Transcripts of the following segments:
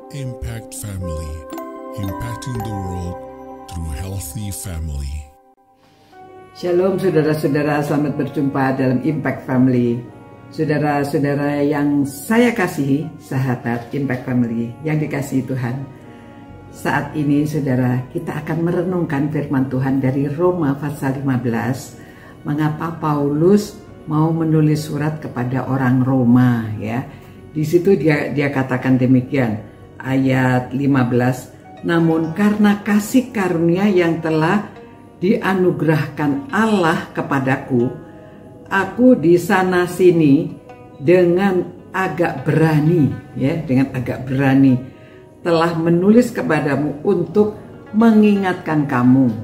Impact Family, impacting the world through healthy family. Shalom saudara-saudara, selamat berjumpa dalam Impact Family. Saudara-saudara yang saya kasihi, sahabat Impact Family yang dikasihi Tuhan. Saat ini saudara, kita akan merenungkan firman Tuhan dari Roma pasal 15. Mengapa Paulus mau menulis surat kepada orang Roma, ya. Di situ dia katakan demikian. Ayat 15, namun karena kasih karunia yang telah dianugerahkan Allah kepadaku, aku di sana sini dengan agak berani, ya, dengan agak berani telah menulis kepadamu untuk mengingatkan kamu,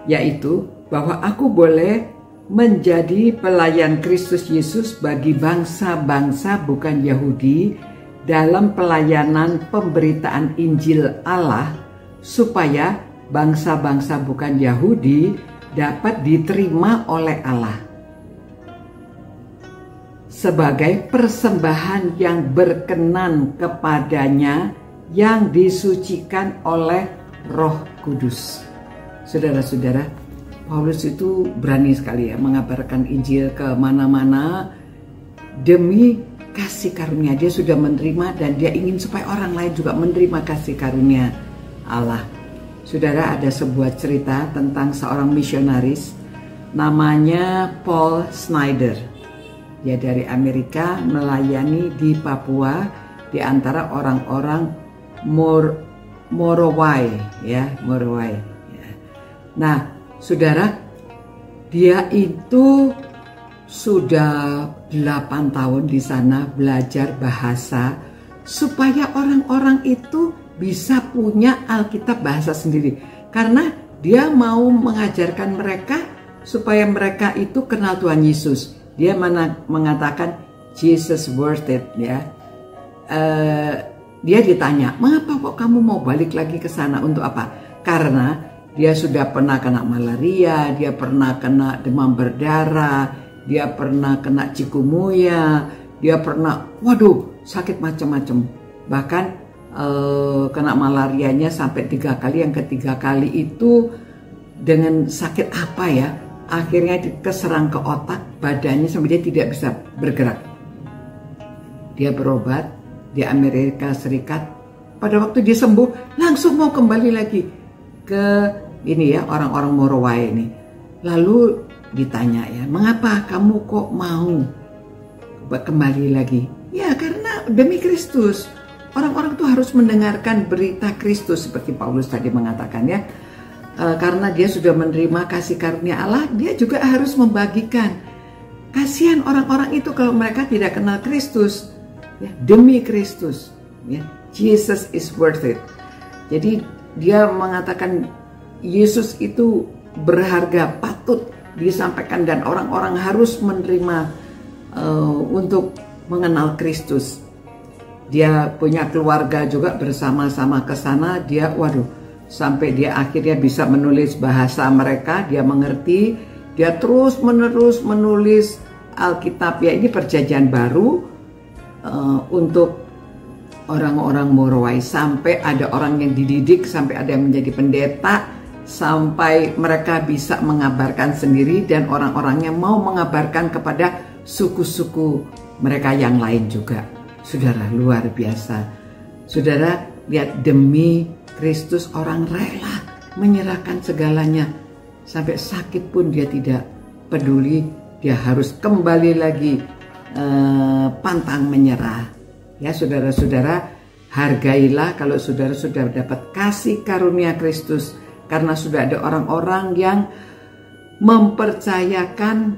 yaitu bahwa aku boleh menjadi pelayan Kristus Yesus bagi bangsa-bangsa bukan Yahudi dalam pelayanan pemberitaan Injil Allah, supaya bangsa-bangsa bukan Yahudi dapat diterima oleh Allah sebagai persembahan yang berkenan kepadanya, yang disucikan oleh Roh Kudus. Saudara-saudara, Paulus itu berani sekali ya mengabarkan Injil ke mana-mana demi kasih karunia. Dia sudah menerima dan dia ingin supaya orang lain juga menerima kasih karunia Allah. Saudara, ada sebuah cerita tentang seorang misionaris namanya Paul Snyder. Dia dari Amerika, melayani di Papua di antara orang-orang Morowai, ya, Morowai. Ya. Nah, saudara, dia itu sudah 8 tahun di sana belajar bahasa supaya orang-orang itu bisa punya Alkitab bahasa sendiri. Karena dia mau mengajarkan mereka supaya mereka itu kenal Tuhan Yesus. Dia mengatakan Jesus worth it, ya. Dia ditanya, mengapa kok kamu mau balik lagi ke sana, untuk apa? Karena dia sudah pernah kena malaria, dia pernah kena demam berdarah, dia pernah kena chikungunya, dia pernah, sakit macam-macam. Bahkan kena malarianya sampai 3 kali. Yang ketiga kali itu dengan sakit apa ya, akhirnya keserang ke otak, badannya sampai dia tidak bisa bergerak. Dia berobat di Amerika Serikat. Pada waktu dia sembuh, langsung mau kembali lagi ke ini ya, orang-orang Morowai ini. Lalu ditanya, ya, mengapa kamu kok mau kembali lagi? Ya, karena demi Kristus. Orang-orang tuh harus mendengarkan berita Kristus seperti Paulus tadi mengatakan, ya. Karena dia sudah menerima kasih karunia Allah, dia juga harus membagikan. Kasihan orang-orang itu kalau mereka tidak kenal Kristus, ya, demi Kristus, ya. Jesus is worth it. Jadi dia mengatakan Yesus itu berharga, patut disampaikan, dan orang-orang harus menerima untuk mengenal Kristus. Dia punya keluarga juga bersama-sama ke sana. Dia sampai dia akhirnya bisa menulis bahasa mereka, dia mengerti. Dia terus menerus menulis Alkitab, ya, ini perjanjian baru untuk orang-orang Morowai, sampai ada orang yang dididik, sampai ada yang menjadi pendeta, sampai mereka bisa mengabarkan sendiri dan orang-orangnya mau mengabarkan kepada suku-suku mereka yang lain juga. Saudara, luar biasa. Saudara, lihat, demi Kristus orang rela menyerahkan segalanya. Sampai sakit pun dia tidak peduli, dia harus kembali lagi pantang menyerah. Ya, saudara-saudara, hargailah kalau saudara sudah dapat kasih karunia Kristus. Karena sudah ada orang-orang yang mempercayakan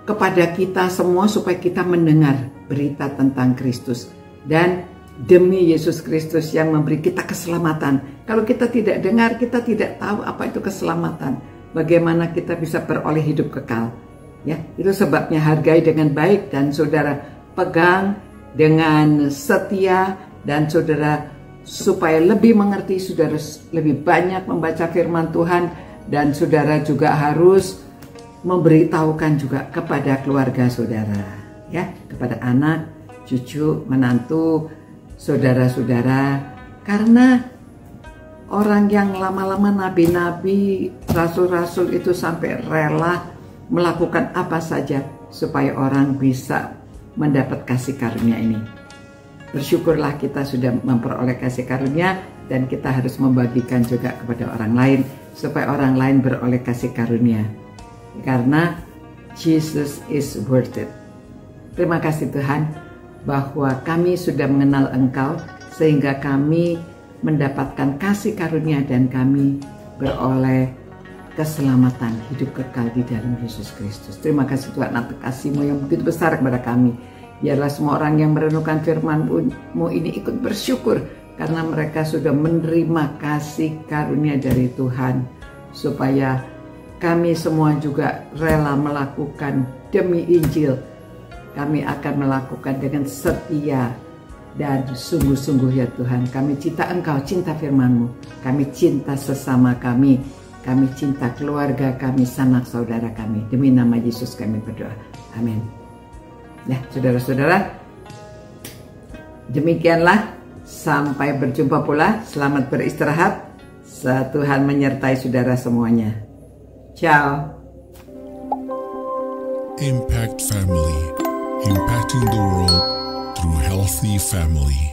kepada kita semua supaya kita mendengar berita tentang Kristus. Dan demi Yesus Kristus yang memberi kita keselamatan. Kalau kita tidak dengar, kita tidak tahu apa itu keselamatan. Bagaimana kita bisa beroleh hidup kekal. Ya, itu sebabnya hargai dengan baik, dan saudara pegang dengan setia, dan saudara supaya lebih mengerti, saudara lebih banyak membaca firman Tuhan, dan saudara juga harus memberitahukan juga kepada keluarga saudara, ya, kepada anak, cucu, menantu, saudara-saudara, karena orang yang lama-lama nabi-nabi, rasul-rasul itu sampai rela melakukan apa saja supaya orang bisa mendapat kasih karunia ini. Bersyukurlah kita sudah memperoleh kasih karunia, dan kita harus membagikan juga kepada orang lain supaya orang lain beroleh kasih karunia. Karena Jesus is worth it. Terima kasih Tuhan bahwa kami sudah mengenal Engkau sehingga kami mendapatkan kasih karunia dan kami beroleh keselamatan hidup kekal di dalam Yesus Kristus. Terima kasih Tuhan atas kasih-Mu yang begitu besar kepada kami. Biarlah semua orang yang merenungkan firman-Mu ini ikut bersyukur karena mereka sudah menerima kasih karunia dari Tuhan, supaya kami semua juga rela melakukan demi Injil. Kami akan melakukan dengan setia dan sungguh-sungguh ya Tuhan. Kami cinta Engkau, cinta firman-Mu. Kami cinta sesama kami. Kami cinta keluarga kami, sanak saudara kami. Demi nama Yesus kami berdoa. Amin. Ya, saudara-saudara, demikianlah. Sampai berjumpa pula. Selamat beristirahat. Tuhan menyertai saudara semuanya. Ciao. Impact Family, impacting the world through healthy family.